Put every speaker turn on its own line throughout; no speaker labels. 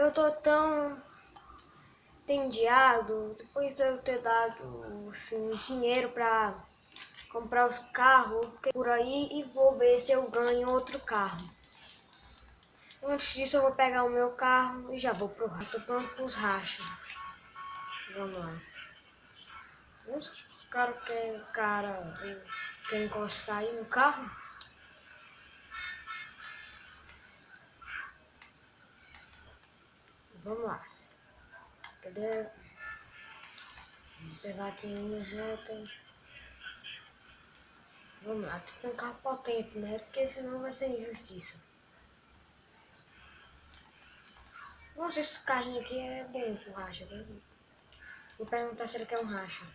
eu tô tão entediado, depois de eu ter dado assim, dinheiro pra comprar os carros, eu fiquei por aí e vou ver se eu ganho outro carro. Antes disso eu vou pegar o meu carro e já vou pro racha. Tô pronto pros rachas. Vamos lá. O cara quer encostar aí no carro? Vamos lá. Cadê? Vou pegar aqui em linha reta. Vamos lá, tem que ter um carro potente, né? Porque senão vai ser injustiça. Nossa, esse carrinho aqui é bom pro racha, né? Vou perguntar se ele quer um racha.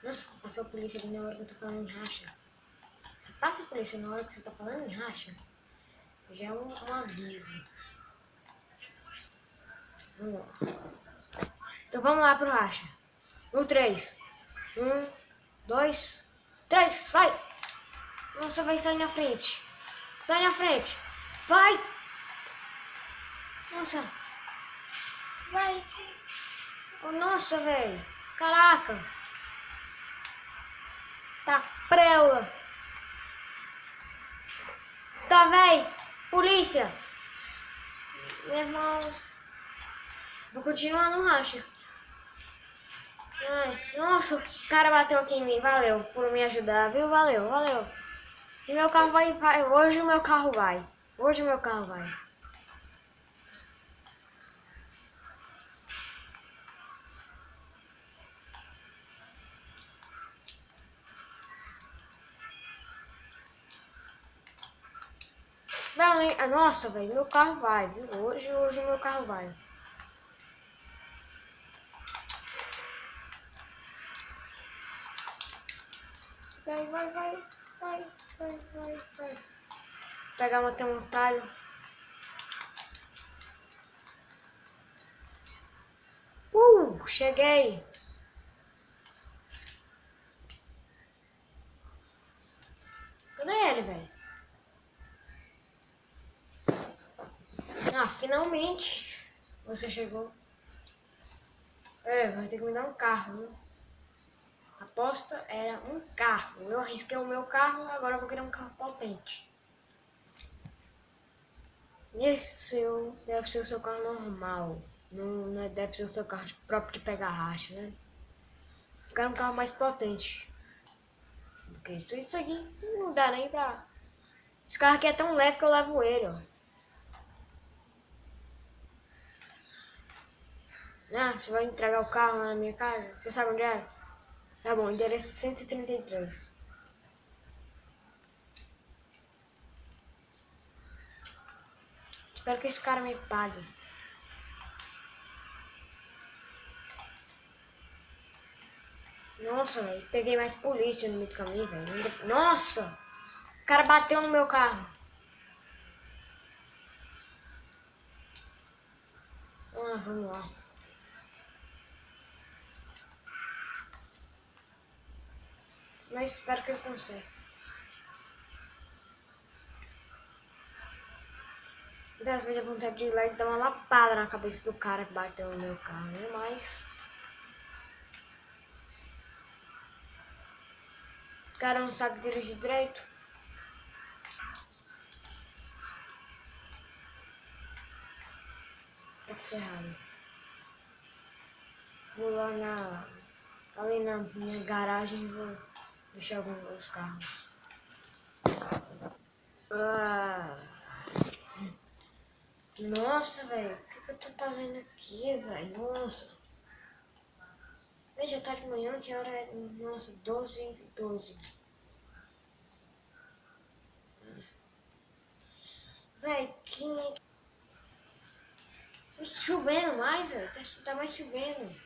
Nossa, passou a polícia ali na hora que eu tô falando em racha. Se passa a polícia na hora que você tá falando em racha, já é um aviso. Vamos lá. Então vamos lá pro racha. No 3. 1, 2, 3, sai! Nossa, vai sair na frente. Sai na frente. Vai! Nossa. Vai. Oh, nossa, velho. Caraca. Tá preula. Tá, velho. Polícia. Meu irmão. Vou continuar no racha. Ai, nossa, o cara bateu aqui em mim. Valeu por me ajudar, viu? Valeu, valeu. E meu carro vai. Hoje o meu carro vai. Hoje o meu carro vai. Nossa, velho, meu carro vai, viu? Hoje o meu carro vai. Vai. Pegar um talho. Cheguei. Cadê ele, velho? Ah, finalmente você chegou. É, vai ter que me dar um carro, viu? A aposta era um carro. Eu arrisquei o meu carro, agora eu vou querer um carro potente. Esse seu deve ser o seu carro normal. Não deve ser o seu carro próprio de pegar racha, né? Eu quero um carro mais potente. Porque isso aqui não dá nem pra... Esse carro aqui é tão leve que eu levo ele, ó. Ah, você vai entregar o carro lá na minha casa? Você sabe onde é? Tá bom, endereço 133. Espero que esse cara me pague. Nossa, velho, peguei mais polícia no meio do caminho, velho. Nossa! O cara bateu no meu carro. Ah, vamos lá. Mas espero que ele conserte. Dessa vez eu vontade de ir lá e dar uma lapada na cabeça do cara que bateu no meu carro, né? Mas... o cara não sabe dirigir direito. Tá ferrado. Vou lá ali na minha garagem e vou deixar alguns dos carros. Ah. Nossa, velho, o que eu tô fazendo aqui, velho? Nossa. Veja, tá de manhã, que hora é? Nossa, 12h12. Velho, que... chovendo mais, velho. Tá mais chovendo.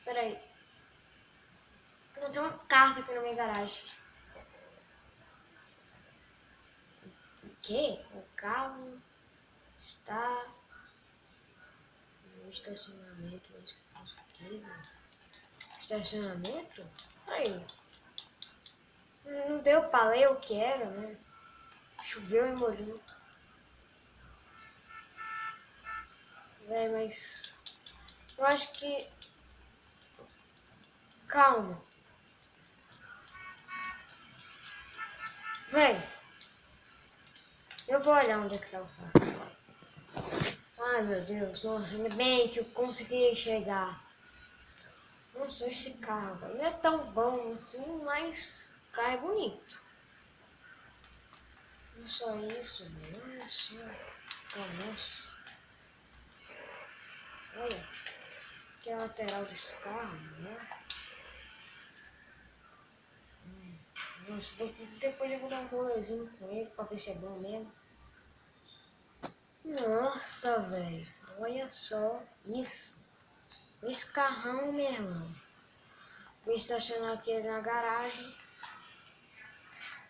Pera aí. Eu não tenho uma carta aqui na minha garagem. O quê? O carro está no estacionamento. Mas o quê, velho? Estacionamento? Aí. Não deu pra ler o que era, né? Choveu e molhou. Véi, mas... Eu acho que... Calma. Véi. Eu vou olhar onde é que tá o carro. Ai, meu Deus. Nossa, ainda bem que eu consegui chegar. Nossa, esse carro, véi, não é tão bom assim, mas o carro é bonito. Não só isso, velho. Olha só. Nossa. Olha. Aqui é a lateral desse carro, né? Nossa, depois eu vou dar um rolezinho com ele pra ver se é bom mesmo. Nossa, velho. Olha só isso. Esse carrão, meu irmão. Vou estacionar aqui na garagem.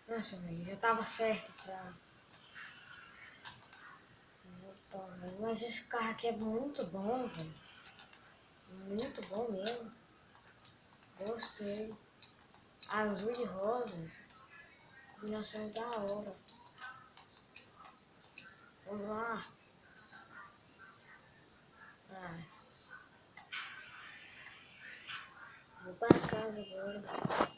Nossa, velho. Já tava certo pra... Mas esse carro aqui é muito bom, velho. Muito bom mesmo. Gostei. Azul e rosa. Combinação da hora. Vamos lá. Vou pra casa agora.